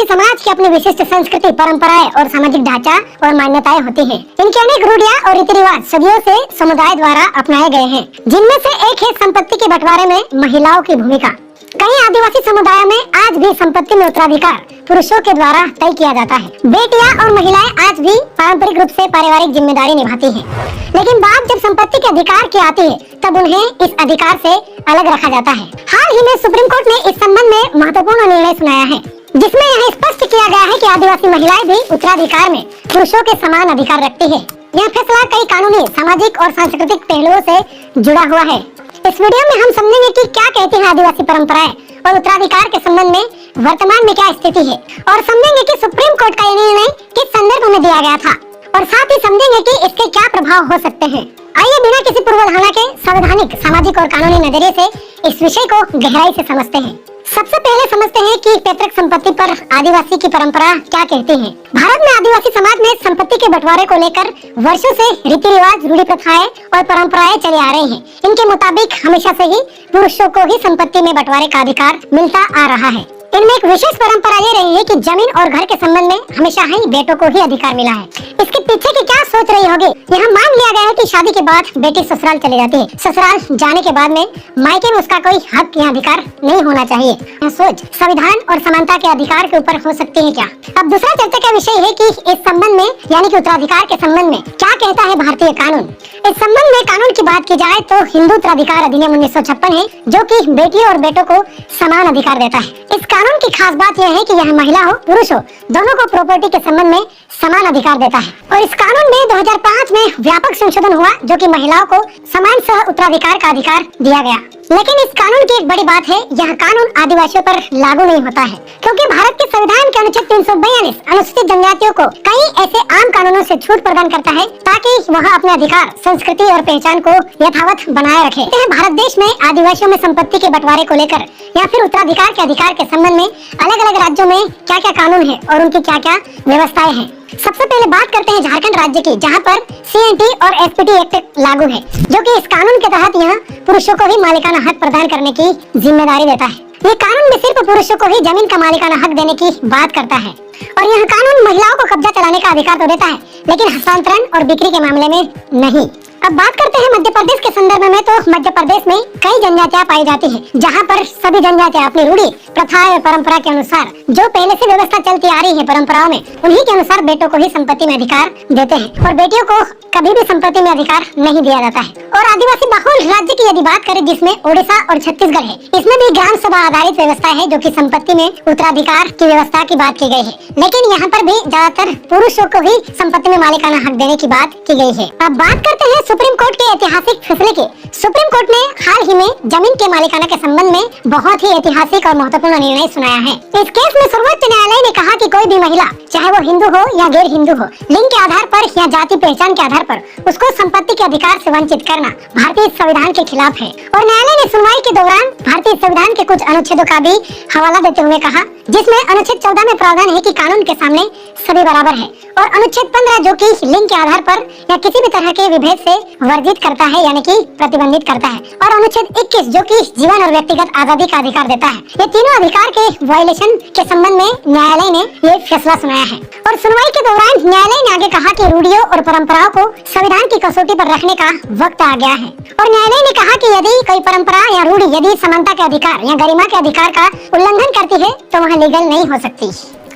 आदिवासी समाज की अपनी विशिष्ट संस्कृति, परंपराएं और सामाजिक ढांचा और मान्यताएं होती हैं। इनके अनेक रूढ़ियां और रीति रिवाज सदियों से समुदाय द्वारा अपनाए गए हैं, जिनमें से एक है संपत्ति के बंटवारे में महिलाओं की भूमिका। कई आदिवासी समुदायों में आज भी संपत्ति में उत्तराधिकार पुरुषों के द्वारा तय किया जाता है। बेटियां और महिलाएं आज भी पारंपरिक रूप से पारिवारिक जिम्मेदारी निभाती हैं, लेकिन बात जब संपत्ति के अधिकार की आती है तब उन्हें इस अधिकार से अलग रखा जाता है। हाल ही में सुप्रीम कोर्ट ने इस संबंध में महत्वपूर्ण निर्णय सुनाया है, जिसमें यह स्पष्ट किया गया है कि आदिवासी महिलाएं भी उत्तराधिकार में पुरुषों के समान अधिकार रखती है। यह फैसला कई कानूनी, सामाजिक और सांस्कृतिक पहलुओं से जुड़ा हुआ है। इस वीडियो में हम समझेंगे कि क्या कहती है आदिवासी परंपराएं और उत्तराधिकार के संबंध में वर्तमान में क्या स्थिति है, और समझेंगे कि सुप्रीम कोर्ट का यह निर्णय किस संदर्भ में दिया गया था, और साथ ही समझेंगे कि इसके क्या प्रभाव हो सकते हैं। आइए बिना किसी पूर्वाधारणा के संवैधानिक, सामाजिक और कानूनी नजरिए से इस विषय को गहराई से समझते हैं। सबसे पहले समझते हैं कि पैतृक संपत्ति पर आदिवासी की परंपरा क्या कहती है। भारत में आदिवासी समाज में संपत्ति के बंटवारे को लेकर वर्षों से रीति रिवाज, रूढ़ी प्रथाएं और परंपराएं चली आ रही हैं। इनके मुताबिक हमेशा से ही पुरुषों को ही संपत्ति में बंटवारे का अधिकार मिलता आ रहा है। इनमें एक विशेष परंपरा ये रही है कि जमीन और घर के संबंध में हमेशा ही बेटों को ही अधिकार मिला है। इसके पीछे की क्या सोच रही होगी? यह मान लिया गया है कि शादी के बाद बेटी ससुराल चली जाती है। ससुराल जाने के बाद में मायके में उसका कोई हक या अधिकार नहीं होना चाहिए। यह सोच संविधान और समानता के अधिकार के ऊपर हो सकती है क्या? अब दूसरा चर्चा का विषय है कि इस संबंध में, यानी कि उत्तराधिकार के संबंध में क्या कहता है भारतीय कानून। इस संबंध में कानून की बात की जाए तो हिंदू उत्तराधिकार अधिनियम 1956 है, जो कि बेटियों और बेटों को समान अधिकार देता है। इस कानून की खास बात यह है कि यह महिला हो, पुरुष हो, दोनों को प्रॉपर्टी के संबंध में समान अधिकार देता है। और इस कानून में 2005 में व्यापक संशोधन हुआ, जो कि महिलाओं को समान सह उत्तराधिकार का अधिकार दिया गया। लेकिन इस कानून की एक बड़ी बात है, यह कानून आदिवासियों पर लागू नहीं होता है, क्योंकि भारत के संविधान के अनुच्छेद 342 अनुसूचित जनजातियों को कई ऐसे आम कानूनों से छूट प्रदान करता है ताकि वह अपने अधिकार, संस्कृति और पहचान को यथावत बनाए रखे। भारत देश में आदिवासियों में संपत्ति के बंटवारे को लेकर या फिर उत्तराधिकार के अधिकार के संबंध में अलग अलग राज्यों में क्या क्या कानून है और उनकी क्या क्या व्यवस्थाएं हैं। सबसे पहले बात करते हैं झारखंड राज्य की, जहां पर CNT और SPT एक्ट लागू है, जो कि इस कानून के तहत यहाँ पुरुषों को ही मालिकाना हक प्रदान करने की जिम्मेदारी देता है। ये कानून में सिर्फ पुरुषों को ही जमीन का मालिकाना हक देने की बात करता है, और यह कानून महिलाओं को कब्जा चलाने का अधिकार तो देता है, लेकिन हस्तांतरण और बिक्री के मामले में नहीं। अब बात करते हैं मध्य प्रदेश के संदर्भ में, तो मध्य प्रदेश में कई जनजातियां पाई जाती हैं, जहां पर सभी जनजातियां अपनी रूढ़ी, प्रथा और परंपरा के अनुसार, जो पहले से व्यवस्था चलती आ रही है परंपराओं में, उन्हीं के अनुसार बेटों को ही संपत्ति में अधिकार देते हैं, और बेटियों को कभी भी संपत्ति में अधिकार नहीं दिया जाता है। और आदिवासी बहुल राज्य की यदि बात करें, जिसमें ओडिशा और छत्तीसगढ़ है, इसमें भी ग्राम सभा आधारित व्यवस्था है, जो कि संपत्ति में उत्तराधिकार की व्यवस्था की बात की गई है। लेकिन यहाँ पर भी ज्यादातर पुरुषों को ही संपत्ति में मालिकाना हक देने की बात की गई है। अब बात करते हैं सुप्रीम कोर्ट के ऐतिहासिक फैसले के। सुप्रीम कोर्ट ने हाल ही में जमीन के मालिकाना के संबंध में बहुत ही ऐतिहासिक और महत्वपूर्ण निर्णय सुनाया है। इस केस में सर्वोच्च न्यायालय ने कहा कि कोई भी महिला, चाहे वो हिंदू हो या गैर हिंदू हो, लिंग के आधार पर या जाति पहचान के आधार पर उसको संपत्ति के अधिकार से वंचित करना भारतीय संविधान के खिलाफ है। और न्यायालय ने सुनवाई के दौरान भारतीय संविधान के कुछ अनुच्छेदों का भी हवाला देते हुए कहा, जिसमें अनुच्छेद 14 में प्रावधान है कि कानून के सामने सभी बराबर है, और अनुच्छेद 15 जो कि लिंग के आधार पर या किसी भी तरह के विभेद से वर्जित करता है, यानी कि प्रतिबंधित करता है, और अनुच्छेद 21 जो कि जीवन और व्यक्तिगत आजादी का अधिकार देता है। ये तीनों अधिकार के वायलेशन के संबंध में न्यायालय ने ये फैसला सुनाया है। और सुनवाई के दौरान न्यायालय ने आगे कहा कि रूढ़ियों और परंपराओं को संविधान की कसौटी पर रखने का वक्त आ गया है। और न्यायालय ने कहा कि यदि कोई परंपरा या रूढ़ी यदि समानता के अधिकार या गरिमा के अधिकार का उल्लंघन करती है तो वह लीगल नहीं हो सकती।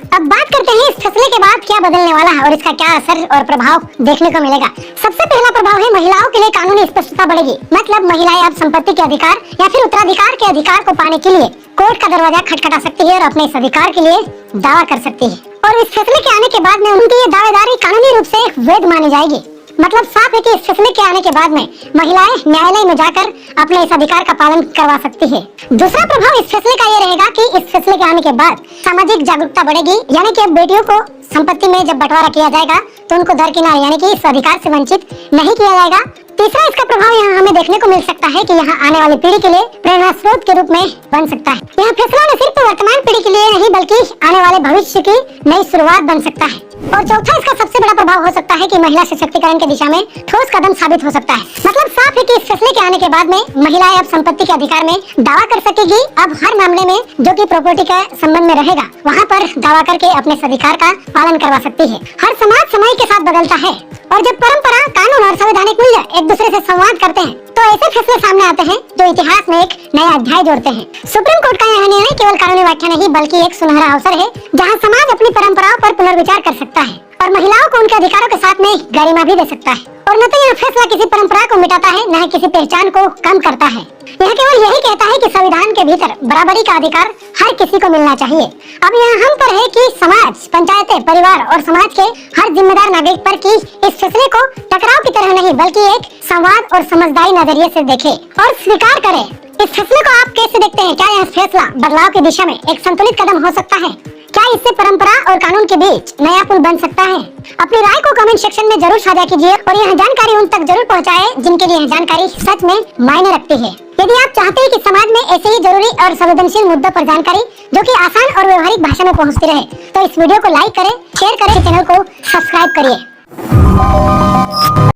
अब बात करते हैं इस फैसले के बाद क्या बदलने वाला है और इसका क्या असर और प्रभाव देखने को मिलेगा। सबसे पहला प्रभाव है महिलाओं के लिए कानूनी स्पष्टता बढ़ेगी। मतलब महिलाएं अब संपत्ति के अधिकार या फिर उत्तराधिकार के अधिकार को पाने के लिए कोर्ट का दरवाजा खटखटा सकती है और अपने इस अधिकार के लिए दावा कर सकती है। और इस फैसले के आने के बाद में उनकी ये दावेदारी कानूनी रूप से वैध मानी जाएगी। मतलब साफ है कि इस फैसले के आने के बाद में महिलाएं न्यायालय में जाकर अपने इस अधिकार का पालन करवा सकती है। दूसरा प्रभाव इस फैसले का ये रहेगा कि इस फैसले के आने के बाद सामाजिक जागरूकता बढ़ेगी, यानी कि अब बेटियों को संपत्ति में जब बंटवारा किया जाएगा तो उनको दरकिनार, यानी कि इस अधिकार से वंचित नहीं किया जाएगा। तीसरा इसका प्रभाव यहाँ हमें देखने को मिल सकता है कि यहाँ आने वाली पीढ़ी के लिए प्रेरणा स्रोत के रूप में बन सकता है। यह फैसला न सिर्फ वर्तमान पीढ़ी के लिए नहीं बल्कि आने वाले भविष्य की नई शुरुआत बन सकता है। और चौथा इसका सबसे बड़ा प्रभाव हो सकता है कि महिला सशक्तिकरण की दिशा में ठोस कदम साबित हो सकता है। मतलब साफ है कि इस फैसले के आने के बाद में महिलाएं अब संपत्ति के अधिकार में दावा कर सकेगी। अब हर मामले में जो कि प्रॉपर्टी के संबंध में रहेगा वहाँ पर दावा करके अपने अधिकार का पालन करवा सकती है। हर समाज समय के साथ बदलता है और जब परंपरा, कानून और संवैधानिक मूल्य एक दूसरे से संवाद करते हैं तो ऐसे फैसले सामने आते हैं जो इतिहास में एक नया अध्याय जोड़ते हैं। सुप्रीम कोर्ट का यह निर्णय केवल कानूनी व्याख्या नहीं बल्कि एक सुनहरा अवसर है जहां समाज अपनी परंपराओं पर पुनर्विचार कर सकता है और महिलाओं को उनके अधिकारों के साथ में गरिमा भी दे सकता है। और न तो यह फैसला किसी परंपरा को मिटाता है, न ही किसी पहचान को कम करता है। यह केवल यही कहता है कि संविधान के भीतर बराबरी का अधिकार हर किसी को मिलना चाहिए। अब यह हम पर है कि समाज, पंचायतें, परिवार और समाज के हर जिम्मेदार नागरिक पर कि इस फैसले को टकराव की तरह नहीं बल्कि एक संवाद और समझदारी नजरिए से देखे और स्वीकार करे। इस फैसले को आप कैसे देखते हैं? क्या यह फैसला बदलाव की दिशा में एक संतुलित कदम हो सकता है? क्या इससे परंपरा और कानून के बीच नया पुल बन सकता है? अपनी राय को कमेंट सेक्शन में जरूर साझा कीजिए और यह जानकारी उन तक जरूर पहुंचाएं जिनके लिए यह जानकारी सच में मायने रखती है। यदि आप चाहते हैं कि समाज में ऐसे ही जरूरी और संवेदनशील मुद्दों पर जानकारी जो कि आसान और व्यवहारिक भाषा में पहुंचती रहे तो इस वीडियो को लाइक करें, शेयर करें, चैनल को सब्सक्राइब करिए।